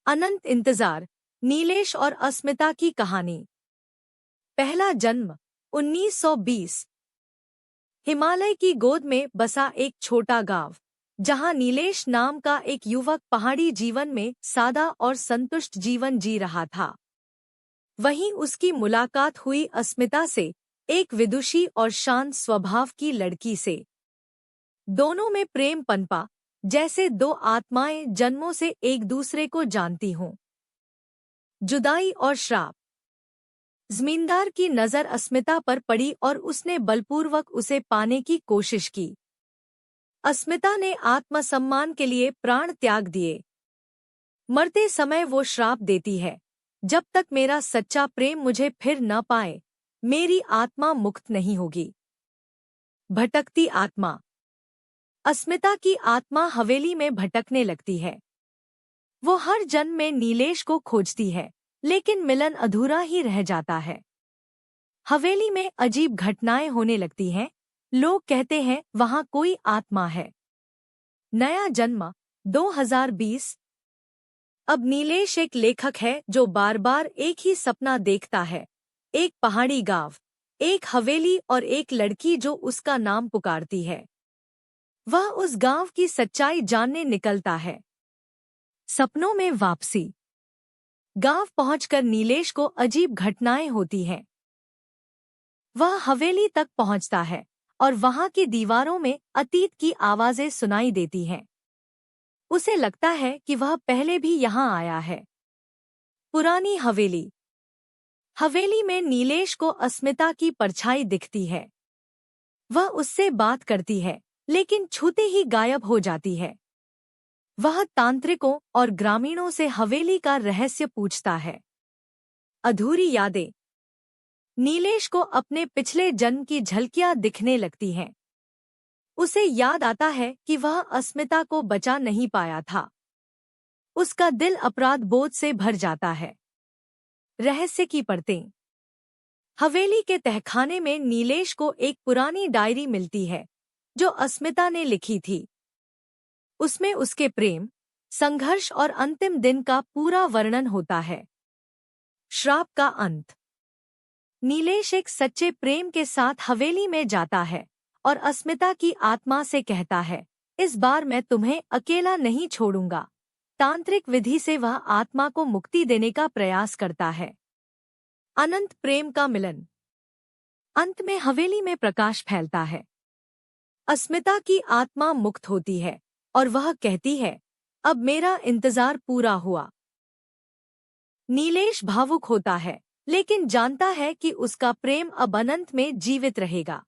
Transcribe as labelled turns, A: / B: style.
A: अनंत इंतजार, नीलेश और अस्मिता की कहानी। पहला जन्म 1920। हिमालय की गोद में बसा एक छोटा गांव, जहां नीलेश नाम का एक युवक पहाड़ी जीवन में सादा और संतुष्ट जीवन जी रहा था। वहीं उसकी मुलाकात हुई अस्मिता से, एक विदुषी और शांत स्वभाव की लड़की से। दोनों में प्रेम पनपा, जैसे दो आत्माएं जन्मों से एक दूसरे को जानती हों। जुदाई और श्राप। जमींदार की नजर अस्मिता पर पड़ी और उसने बलपूर्वक उसे पाने की कोशिश की। अस्मिता ने आत्मसम्मान के लिए प्राण त्याग दिए। मरते समय वो श्राप देती है, जब तक मेरा सच्चा प्रेम मुझे फिर न पाए, मेरी आत्मा मुक्त नहीं होगी। भटकती आत्मा। अस्मिता की आत्मा हवेली में भटकने लगती है। वो हर जन्म में नीलेश को खोजती है, लेकिन मिलन अधूरा ही रह जाता है। हवेली में अजीब घटनाएं होने लगती हैं। लोग कहते हैं वहां कोई आत्मा है। नया जन्म 2020। अब नीलेश एक लेखक है जो बार बार एक ही सपना देखता है, एक पहाड़ी गांव, एक हवेली और एक लड़की जो उसका नाम पुकारती है। वह उस गांव की सच्चाई जानने निकलता है। सपनों में वापसी। गांव पहुंचकर नीलेश को अजीब घटनाएं होती हैं। वह हवेली तक पहुंचता है और वहां की दीवारों में अतीत की आवाजें सुनाई देती हैं। उसे लगता है कि वह पहले भी यहां आया है। पुरानी हवेली। हवेली में नीलेश को अस्मिता की परछाई दिखती है। वह उससे बात करती है, लेकिन छूते ही गायब हो जाती है। वह तांत्रिकों और ग्रामीणों से हवेली का रहस्य पूछता है। अधूरी यादें। नीलेश को अपने पिछले जन्म की झलकियां दिखने लगती हैं। उसे याद आता है कि वह अस्मिता को बचा नहीं पाया था। उसका दिल अपराध बोध से भर जाता है। रहस्य की परतें। हवेली के तहखाने में नीलेश को एक पुरानी डायरी मिलती है, जो अस्मिता ने लिखी थी। उसमें उसके प्रेम, संघर्ष और अंतिम दिन का पूरा वर्णन होता है। श्राप का अंत। नीलेश एक सच्चे प्रेम के साथ हवेली में जाता है और अस्मिता की आत्मा से कहता है, इस बार मैं तुम्हें अकेला नहीं छोड़ूंगा। तांत्रिक विधि से वह आत्मा को मुक्ति देने का प्रयास करता है। अनंत प्रेम का मिलन। अंत में हवेली में प्रकाश फैलता है। अस्मिता की आत्मा मुक्त होती है और वह कहती है, अब मेरा इंतजार पूरा हुआ। नीलेश भावुक होता है, लेकिन जानता है कि उसका प्रेम अब अनंत में जीवित रहेगा।